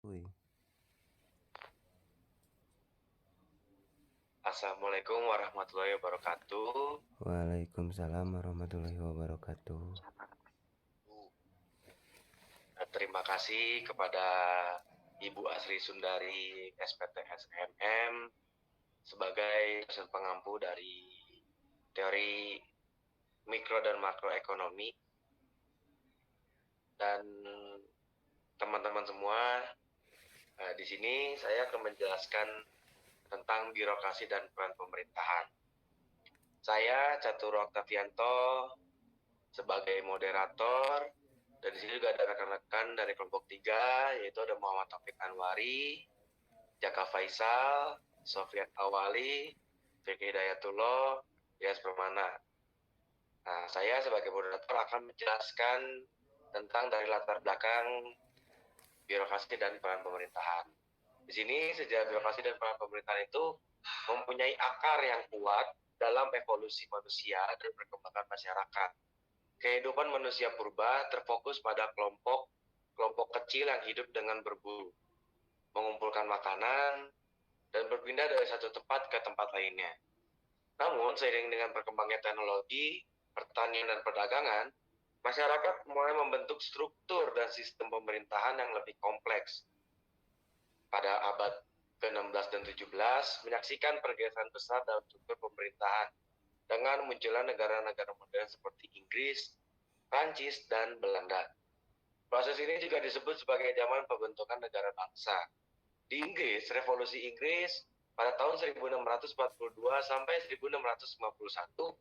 Wih. Assalamualaikum warahmatullahi wabarakatuh. Waalaikumsalam warahmatullahi wabarakatuh. Terima kasih kepada Ibu Asri Sundari SPTS MM sebagai dosen pengampu dari teori mikro dan makroekonomi. Dan teman-teman semua, di sini saya akan menjelaskan tentang birokrasi dan peran pemerintahan. Saya Catur Oktavianto sebagai moderator. Dan di sini juga ada rekan-rekan dari kelompok 3, yaitu ada Muhammad Taufik Anwari, Jaka Faisal, Sofian Awali, Fikri Hidayatullah, Yas Permana. Nah, saya sebagai moderator akan menjelaskan tentang dari latar belakang birokrasi dan peran pemerintahan. Di sini sejarah birokrasi dan peran pemerintahan itu mempunyai akar yang kuat dalam evolusi manusia dan perkembangan masyarakat. Kehidupan manusia purba terfokus pada kelompok kecil yang hidup dengan berburu, mengumpulkan makanan, dan berpindah dari satu tempat ke tempat lainnya. Namun, seiring dengan berkembangnya teknologi, pertanian, dan perdagangan, masyarakat mulai membentuk struktur dan sistem pemerintahan yang lebih kompleks. Pada abad ke-16 dan 17, menyaksikan pergeseran besar dalam struktur pemerintahan dengan munculnya negara-negara modern seperti Inggris, Prancis, dan Belanda. Proses ini juga disebut sebagai zaman pembentukan negara bangsa. Di Inggris, Revolusi Inggris pada tahun 1642 sampai 1651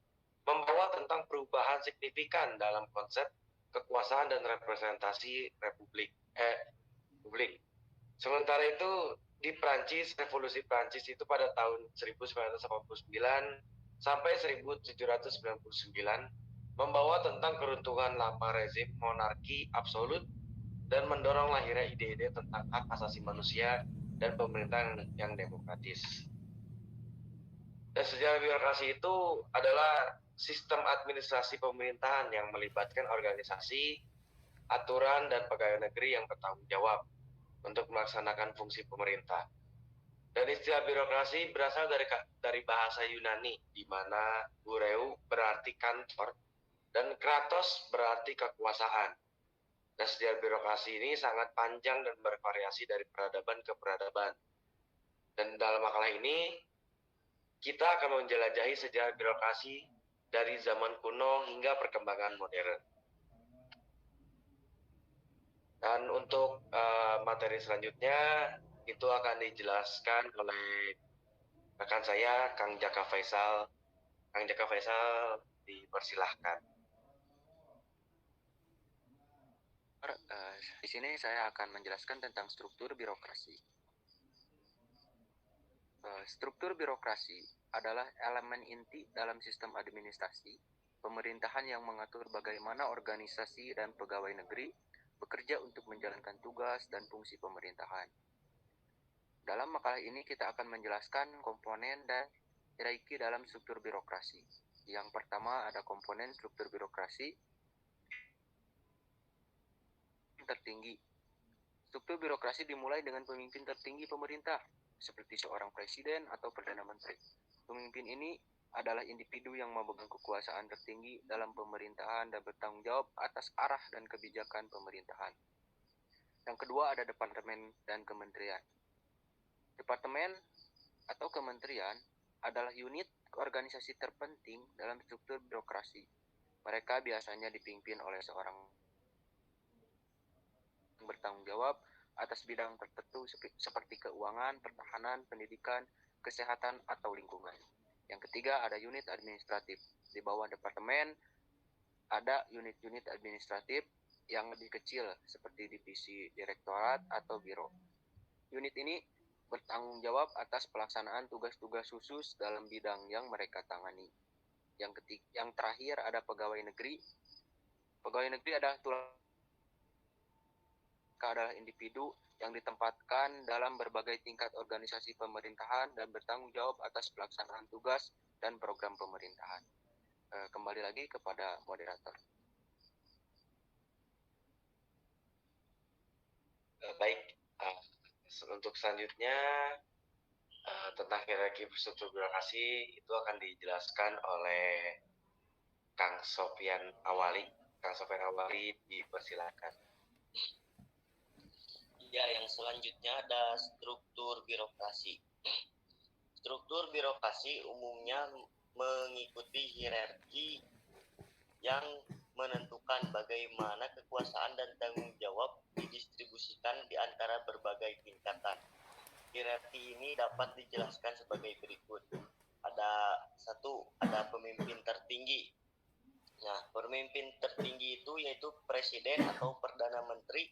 membawa tentang perubahan signifikan dalam konsep kekuasaan dan representasi publik. Sementara itu di Prancis, Revolusi Prancis itu pada tahun 1989 sampai 1799 membawa tentang keruntuhan lama rezim monarki absolut dan mendorong lahirnya ide-ide tentang hak asasi manusia dan pemerintahan yang demokratis. Dan sejarah birokrasi itu adalah sistem administrasi pemerintahan yang melibatkan organisasi, aturan, dan pegawai negeri yang bertanggung jawab untuk melaksanakan fungsi pemerintah. Dan istilah birokrasi berasal dari bahasa Yunani, di mana bureu berarti kantor dan kratos berarti kekuasaan. Dan sejarah birokrasi ini sangat panjang dan bervariasi dari peradaban ke peradaban. Dan dalam makalah ini, kita akan menjelajahi sejarah birokrasi dari zaman kuno hingga perkembangan modern. Dan untuk materi selanjutnya, itu akan dijelaskan oleh rekan saya, Kang Jaka Faisal. Kang Jaka Faisal, dipersilahkan. Di sini saya akan menjelaskan tentang struktur birokrasi. Struktur birokrasi adalah elemen inti dalam sistem administrasi pemerintahan yang mengatur bagaimana organisasi dan pegawai negeri bekerja untuk menjalankan tugas dan fungsi pemerintahan. Dalam makalah ini kita akan menjelaskan komponen dan hierarki dalam struktur birokrasi. Yang pertama ada komponen struktur birokrasi tertinggi. Struktur birokrasi dimulai dengan pemimpin tertinggi pemerintah, seperti seorang presiden atau perdana menteri. Pemimpin ini adalah individu yang memegang kekuasaan tertinggi dalam pemerintahan dan bertanggung jawab atas arah dan kebijakan pemerintahan. Yang kedua ada departemen dan kementerian. Departemen atau kementerian adalah unit organisasi terpenting dalam struktur birokrasi. Mereka biasanya dipimpin oleh seorang bertanggung jawab atas bidang tertentu seperti keuangan, pertahanan, pendidikan, kesehatan, atau lingkungan. Yang ketiga ada unit administratif. Di bawah departemen ada unit-unit administratif yang lebih kecil seperti divisi direktorat atau biro. Unit ini bertanggung jawab atas pelaksanaan tugas-tugas khusus dalam bidang yang mereka tangani. Yang terakhir ada pegawai negeri. Pegawai negeri adalah adalah individu yang ditempatkan dalam berbagai tingkat organisasi pemerintahan dan bertanggung jawab atas pelaksanaan tugas dan program pemerintahan. Kembali lagi kepada moderator. Baik, Untuk selanjutnya tentang hierarki struktur birokrasi itu akan dijelaskan oleh Kang Sofian Awali. Kang Sofian Awali, dipersilakan. Ya, yang selanjutnya ada struktur birokrasi. Struktur birokrasi umumnya mengikuti hierarki yang menentukan bagaimana kekuasaan dan tanggung jawab didistribusikan di antara berbagai tingkatan. Hierarki ini dapat dijelaskan sebagai berikut. Ada pemimpin tertinggi. Nah, pemimpin tertinggi itu yaitu presiden atau perdana menteri,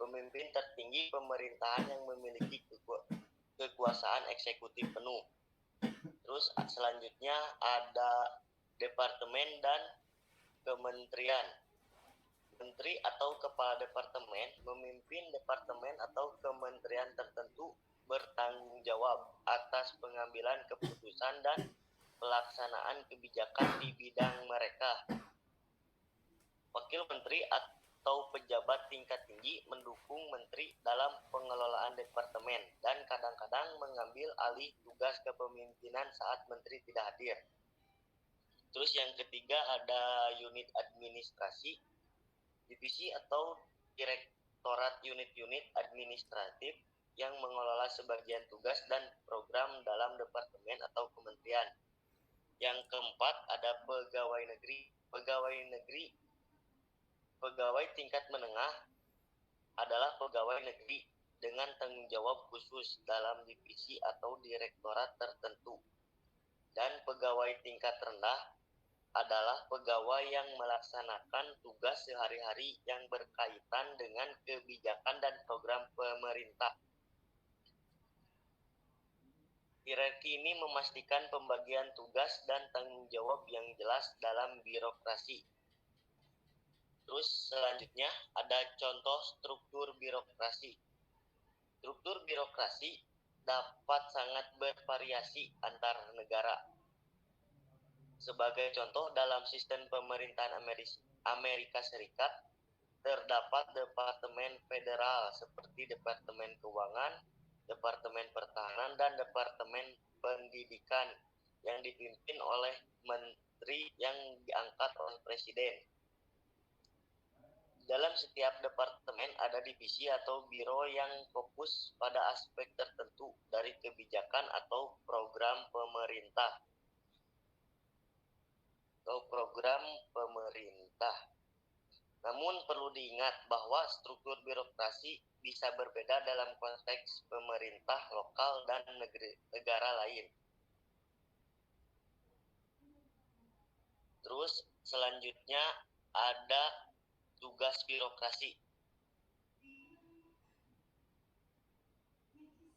pemimpin tertinggi pemerintahan yang memiliki kekuasaan eksekutif penuh. Terus selanjutnya ada departemen dan kementerian. Menteri atau kepala departemen memimpin departemen atau kementerian tertentu, bertanggung jawab atas pengambilan keputusan dan pelaksanaan kebijakan di bidang mereka. Wakil menteri atau pejabat tingkat tinggi mendukung menteri dalam pengelolaan departemen dan kadang-kadang mengambil alih tugas kepemimpinan saat menteri tidak hadir. Terus yang ketiga ada unit administrasi, divisi atau direktorat unit-unit administratif yang mengelola sebagian tugas dan program dalam departemen atau kementerian. Yang keempat ada pegawai negeri. Pegawai tingkat menengah adalah pegawai negeri dengan tanggung jawab khusus dalam divisi atau direktorat tertentu. Dan pegawai tingkat rendah adalah pegawai yang melaksanakan tugas sehari-hari yang berkaitan dengan kebijakan dan program pemerintah. Hierarki ini memastikan pembagian tugas dan tanggung jawab yang jelas dalam birokrasi. Terus selanjutnya ada contoh struktur birokrasi. Struktur birokrasi dapat sangat bervariasi antar negara. Sebagai contoh, dalam sistem pemerintahan Amerika Serikat terdapat departemen federal seperti Departemen Keuangan, Departemen Pertahanan, dan Departemen Pendidikan yang dipimpin oleh menteri yang diangkat oleh presiden. Dalam setiap departemen ada divisi atau biro yang fokus pada aspek tertentu dari kebijakan atau program pemerintah. Namun perlu diingat bahwa struktur birokrasi bisa berbeda dalam konteks pemerintah lokal dan negara lain. Terus selanjutnya ada tugas birokrasi.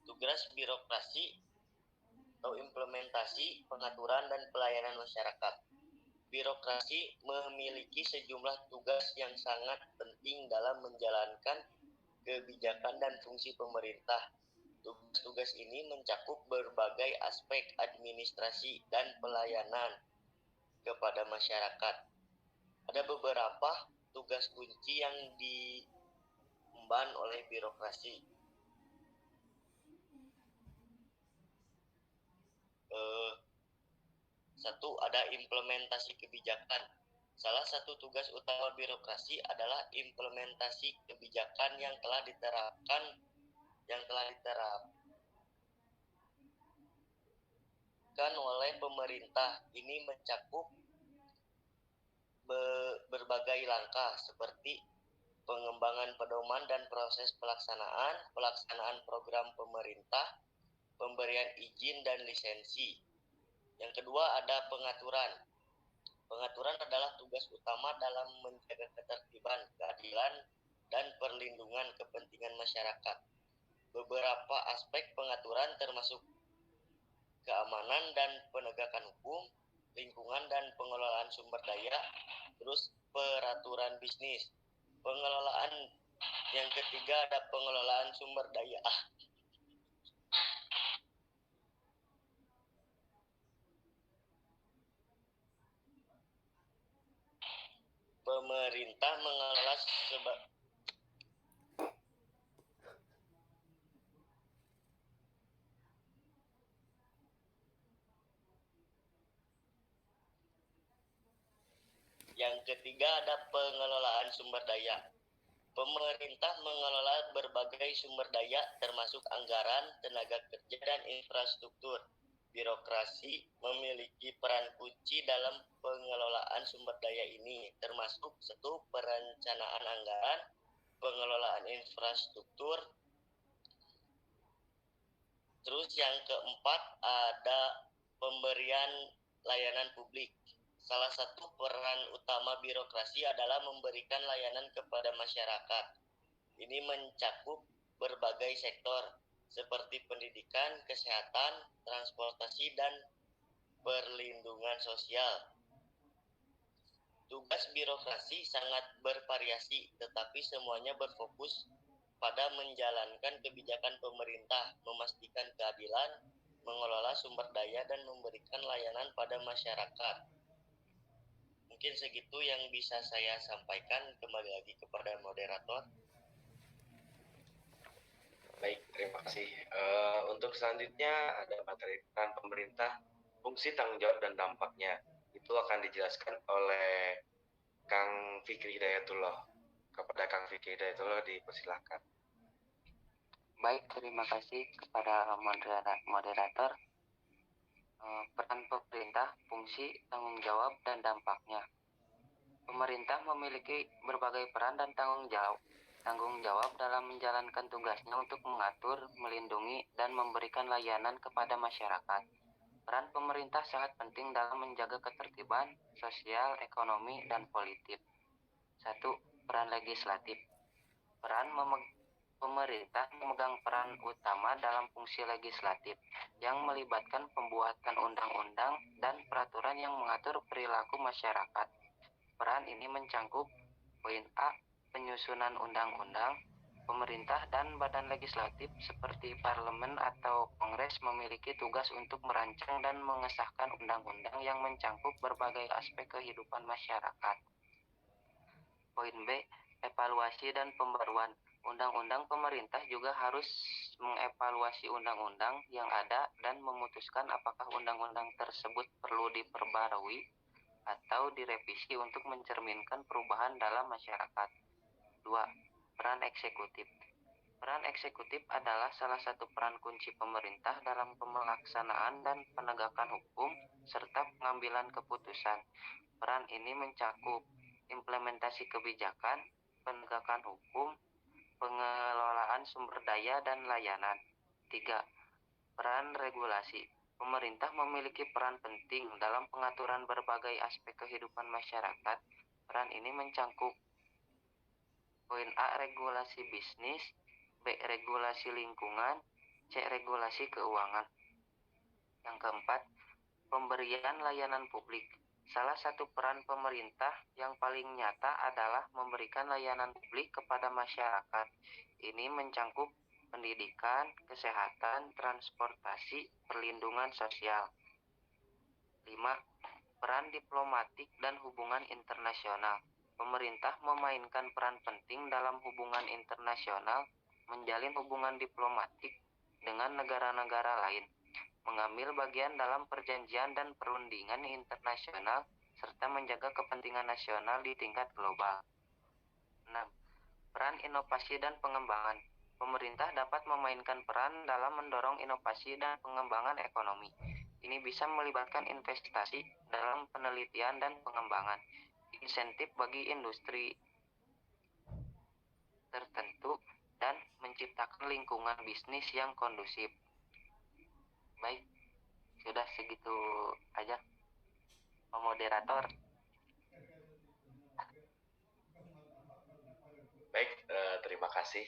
Tugas birokrasi atau implementasi pengaturan dan pelayanan masyarakat. Birokrasi memiliki sejumlah tugas yang sangat penting dalam menjalankan kebijakan dan fungsi pemerintah. Tugas-tugas ini mencakup berbagai aspek administrasi dan pelayanan kepada masyarakat. Ada beberapa tugas kunci yang diemban oleh birokrasi. Satu, ada implementasi kebijakan. Salah satu tugas utama birokrasi adalah implementasi kebijakan yang telah diterapkan oleh pemerintah. Ini mencakup berbagai langkah seperti pengembangan pedoman dan proses pelaksanaan program pemerintah, pemberian izin dan lisensi. Yang kedua ada pengaturan. Pengaturan adalah tugas utama dalam menjaga ketertiban, keadilan, dan perlindungan kepentingan masyarakat. Beberapa aspek pengaturan termasuk keamanan dan penegakan hukum, lingkungan dan pengelolaan sumber daya, terus peraturan bisnis. Pengelolaan yang ketiga ada pengelolaan sumber daya. Pemerintah mengelola Yang ketiga ada pengelolaan sumber daya. Pemerintah mengelola berbagai sumber daya termasuk anggaran, tenaga kerja, dan infrastruktur. Birokrasi memiliki peran kunci dalam pengelolaan sumber daya ini, termasuk satu perencanaan anggaran, pengelolaan infrastruktur. Terus yang keempat ada pemberian layanan publik. Salah satu peran utama birokrasi adalah memberikan layanan kepada masyarakat. Ini mencakup berbagai sektor seperti pendidikan, kesehatan, transportasi, dan perlindungan sosial. Tugas birokrasi sangat bervariasi, tetapi semuanya berfokus pada menjalankan kebijakan pemerintah, memastikan keadilan, mengelola sumber daya, dan memberikan layanan pada masyarakat. Mungkin segitu yang bisa saya sampaikan. Kembali lagi kepada moderator. Baik, terima kasih. Untuk selanjutnya ada materi peran pemerintah, fungsi, tanggung jawab, dan dampaknya. Itu akan dijelaskan oleh Kang Fikri Hidayatullah. Kepada Kang Fikri Hidayatullah dipersilahkan. Baik, terima kasih kepada moderator. Peran pemerintah, fungsi, tanggung jawab, dan dampaknya. Pemerintah memiliki berbagai peran dan tanggung jawab dalam menjalankan tugasnya untuk mengatur, melindungi, dan memberikan layanan kepada masyarakat. Peran pemerintah sangat penting dalam menjaga ketertiban sosial, ekonomi, dan politik. 1. Peran legislatif. Pemerintah memegang peran utama dalam fungsi legislatif yang melibatkan pembuatan undang-undang dan peraturan yang mengatur perilaku masyarakat. Peran ini mencangkup poin A. Penyusunan undang-undang. Pemerintah dan badan legislatif seperti parlemen atau kongres memiliki tugas untuk merancang dan mengesahkan undang-undang yang mencangkup berbagai aspek kehidupan masyarakat. Poin B. Evaluasi dan pembaruan. Undang-undang pemerintah juga harus mengevaluasi undang-undang yang ada dan memutuskan apakah undang-undang tersebut perlu diperbarui atau direvisi untuk mencerminkan perubahan dalam masyarakat. 2. Peran eksekutif. Peran eksekutif adalah salah satu peran kunci pemerintah dalam pelaksanaan dan penegakan hukum serta pengambilan keputusan. Peran ini mencakup implementasi kebijakan, penegakan hukum, pengelolaan sumber daya, dan layanan. 3. Peran regulasi. Pemerintah memiliki peran penting dalam pengaturan berbagai aspek kehidupan masyarakat. Peran ini mencangkup poin A. Regulasi bisnis, B. Regulasi lingkungan, C. Regulasi keuangan. Yang keempat, pemberian layanan publik. Salah satu peran pemerintah yang paling nyata adalah memberikan layanan publik kepada masyarakat. Ini mencangkup pendidikan, kesehatan, transportasi, perlindungan sosial. 5. Peran diplomatik dan hubungan internasional. Pemerintah memainkan peran penting dalam hubungan internasional, menjalin hubungan diplomatik dengan negara-negara lain, mengambil bagian dalam perjanjian dan perundingan internasional, serta menjaga kepentingan nasional di tingkat global. 6. Peran inovasi dan pengembangan. Pemerintah dapat memainkan peran dalam mendorong inovasi dan pengembangan ekonomi. Ini bisa melibatkan investasi dalam penelitian dan pengembangan, insentif bagi industri tertentu, dan menciptakan lingkungan bisnis yang kondusif. Baik, sudah segitu aja, Pak Moderator. Baik, terima kasih.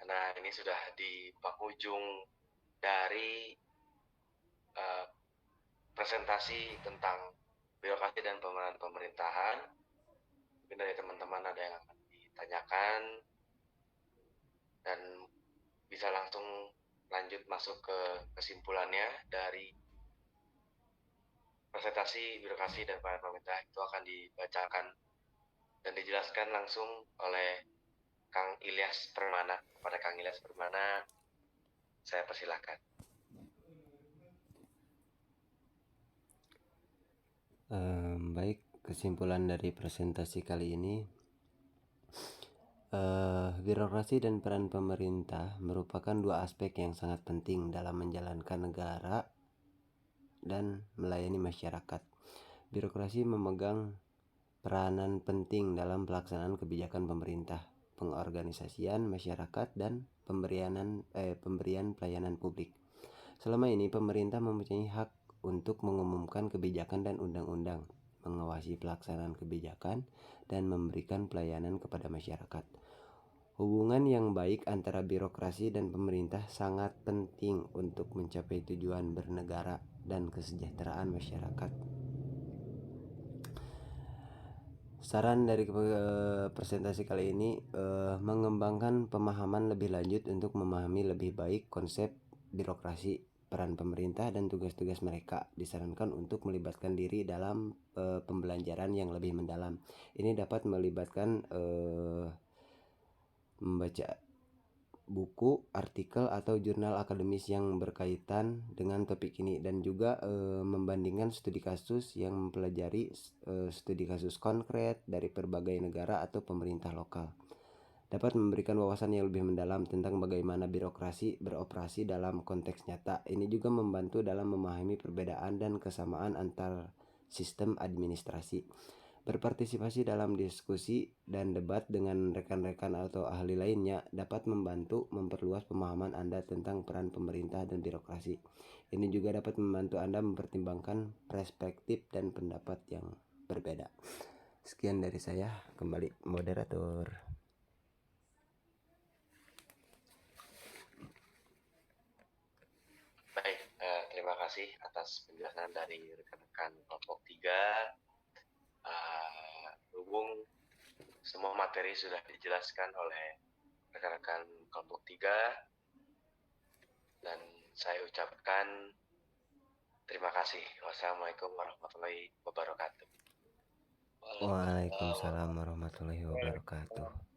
Nah, ini sudah di penghujung dari presentasi tentang birokrasi dan pemerintahan. Mungkin dari teman-teman ada yang akan ditanyakan dan bisa langsung lanjut masuk ke kesimpulannya dari presentasi birokrasi dan pemerintah. Itu akan dibacakan dan dijelaskan langsung oleh Kang Ilyas Permana. Kepada Kang Ilyas Permana, saya persilahkan. Baik, kesimpulan dari presentasi kali ini, birokrasi dan peran pemerintah merupakan dua aspek yang sangat penting dalam menjalankan negara dan melayani masyarakat. Birokrasi memegang peranan penting dalam pelaksanaan kebijakan pemerintah, pengorganisasian masyarakat, dan pemberian pelayanan publik. Selama ini, pemerintah mempunyai hak untuk mengumumkan kebijakan dan undang-undang, mengawasi pelaksanaan kebijakan, dan memberikan pelayanan kepada masyarakat. Hubungan yang baik antara birokrasi dan pemerintah sangat penting untuk mencapai tujuan bernegara dan kesejahteraan masyarakat. Saran dari presentasi kali ini mengembangkan pemahaman lebih lanjut untuk memahami lebih baik konsep birokrasi, peran pemerintah, dan tugas-tugas mereka. Disarankan untuk melibatkan diri dalam pembelajaran yang lebih mendalam. Ini dapat melibatkan membaca buku, artikel, atau jurnal akademis yang berkaitan dengan topik ini, dan juga membandingkan studi kasus yang mempelajari studi kasus konkret dari berbagai negara atau pemerintah lokal. Dapat memberikan wawasan yang lebih mendalam tentang bagaimana birokrasi beroperasi dalam konteks nyata. Ini juga membantu dalam memahami perbedaan dan kesamaan antar sistem administrasi. Berpartisipasi dalam diskusi dan debat dengan rekan-rekan atau ahli lainnya dapat membantu memperluas pemahaman Anda tentang peran pemerintah dan birokrasi. Ini juga dapat membantu Anda mempertimbangkan perspektif dan pendapat yang berbeda. Sekian dari saya, kembali moderator. Baik, terima kasih atas penjelasan dari rekan-rekan kelompok 3. Berhubung semua materi sudah dijelaskan oleh rekan-rekan kelompok 3, dan saya ucapkan terima kasih. Wassalamualaikum warahmatullahi wabarakatuh. Waalaikumsalam warahmatullahi wabarakatuh.